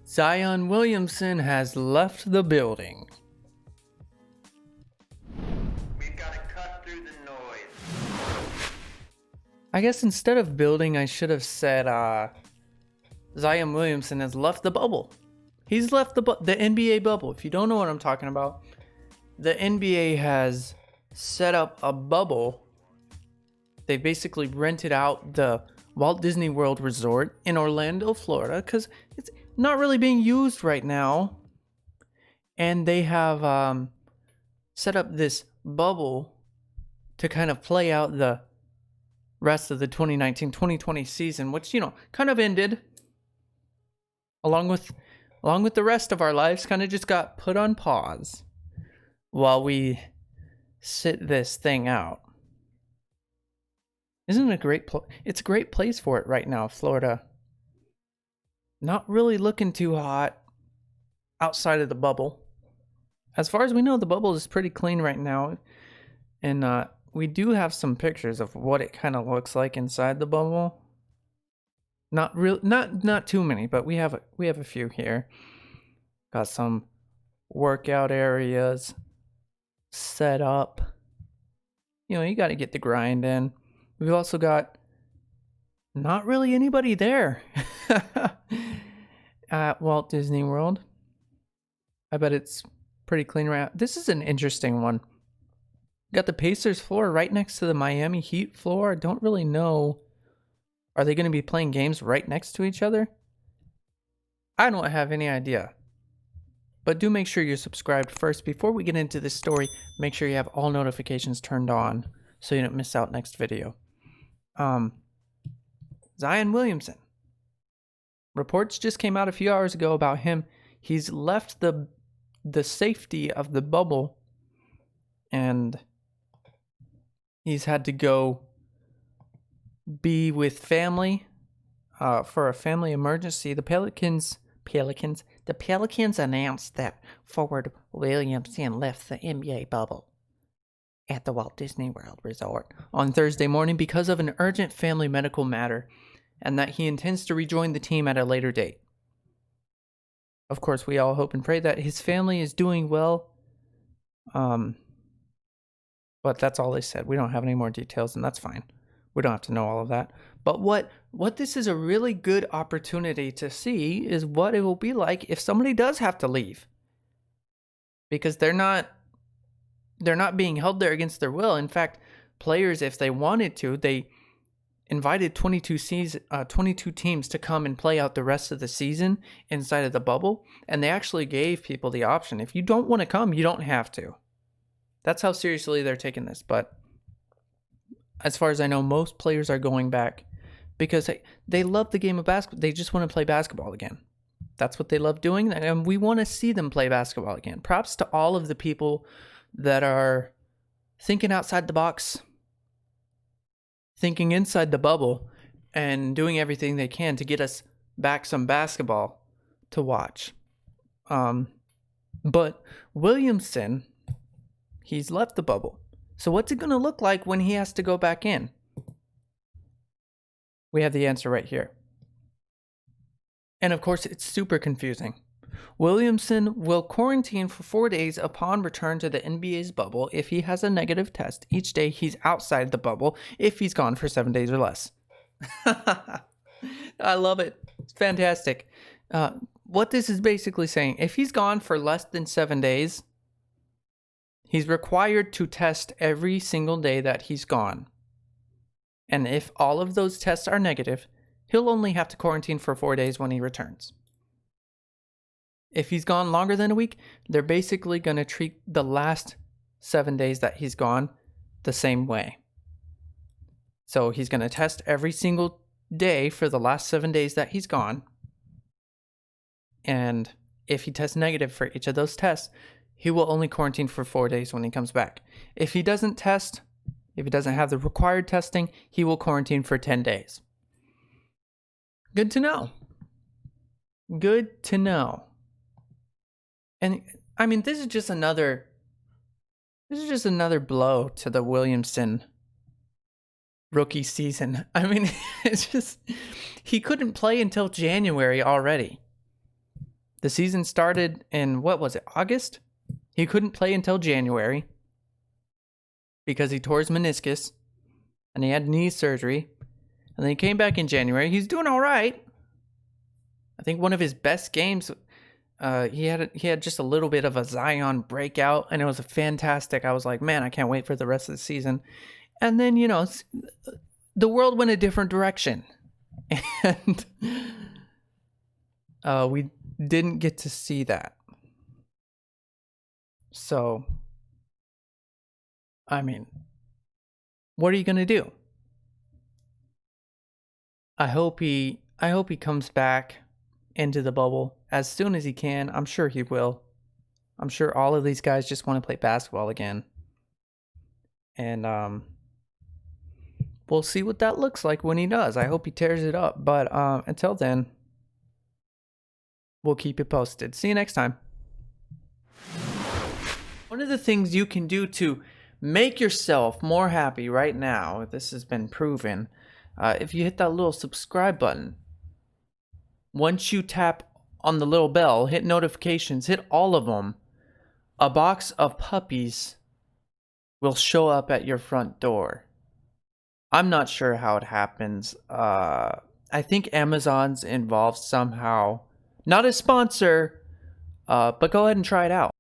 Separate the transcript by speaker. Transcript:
Speaker 1: Zion Williamson has left the building.
Speaker 2: We've got to cut through the noise.
Speaker 1: I guess instead of building, I should have said Zion Williamson has left the bubble. He's left the NBA bubble. If you don't know what I'm talking about, the NBA has set up a bubble. They basically rented out the Walt Disney World Resort in Orlando, Florida, because it's not really being used right now. And they have set up this bubble to kind of play out the rest of the 2019-2020 season, which, kind of ended along with the rest of our lives, kind of just got put on pause while we sit this thing out. Isn't it a great it's a great place for it right now, Florida. Not really looking too hot outside of the bubble. As far as we know, the bubble is pretty clean right now. And we do have some pictures of what it kind of looks like inside the bubble. Not too many, but we have a few here. Got some workout areas set up. You got to get the grind in. We've also got not really anybody there at Walt Disney World. I bet it's pretty clean right now. This is an interesting one. Got the Pacers floor right next to the Miami Heat floor. I don't really know. Are they going to be playing games right next to each other? I don't have any idea. But do make sure you're subscribed first. Before we get into this story, make sure you have all notifications turned on so you don't miss out next video. Zion Williamson. Reports just came out a few hours ago about him. He's left the safety of the bubble and he's had to go be with family for a family emergency. The Pelicans announced that forward Williamson left the NBA bubble at the Walt Disney World Resort on Thursday morning because of an urgent family medical matter, and that he intends to rejoin the team at a later date. Of course, we all hope and pray that his family is doing well. But that's all they said. We don't have any more details, and that's fine. We don't have to know all of that. But what this is a really good opportunity to see is what it will be like if somebody does have to leave. Because they're not being held there against their will. In fact, players, if they wanted to, they invited 22 teams to come and play out the rest of the season inside of the bubble. And they actually gave people the option. If you don't want to come, you don't have to. That's how seriously they're taking this. But as far as I know, most players are going back because they love the game of basketball. They just want to play basketball again. That's what they love doing. And we want to see them play basketball again. Props to all of the people that are thinking outside the box, thinking inside the bubble, and doing everything they can to get us back some basketball to watch. But Williamson, he's left the bubble. So what's it going to look like when he has to go back in? We have the answer right here. And of course, it's super confusing. Williamson will quarantine for 4 days upon return to the NBA's bubble if he has a negative test each day he's outside the bubble if he's gone for 7 days or less. I love it. It's fantastic. What this is basically saying, if he's gone for less than 7 days, he's required to test every single day that he's gone. And if all of those tests are negative, he'll only have to quarantine for 4 days when he returns. If he's gone longer than a week, they're basically going to treat the last 7 days that he's gone the same way. So he's going to test every single day for the last 7 days that he's gone. And if he tests negative for each of those tests, he will only quarantine for 4 days when he comes back. If he doesn't test, if he doesn't have the required testing, he will quarantine for 10 days. Good to know. Good to know. And I mean, this is just another blow to the Williamson rookie season. I mean, it's just, he couldn't play until January already. The season started in, what was it, August? He couldn't play until January because he tore his meniscus and he had knee surgery. And then he came back in January. He's doing all right. I think one of his best games, he had just a little bit of a Zion breakout, and it was fantastic. I was like, man, I can't wait for the rest of the season. And then, the world went a different direction. And we didn't get to see that. So, I mean, what are you going to do? I hope he comes back into the bubble as soon as he can. I'm sure he will. I'm sure all of these guys just want to play basketball again. And we'll see what that looks like when he does. I hope he tears it up. But until then, we'll keep you posted. See you next time. One of the things you can do to make yourself more happy right now, this has been proven, if you hit that little subscribe button. Once you tap on the little bell, hit notifications, hit all of them, a box of puppies will show up at your front door. I'm not sure how it happens. I think Amazon's involved somehow. Not a sponsor, but go ahead and try it out.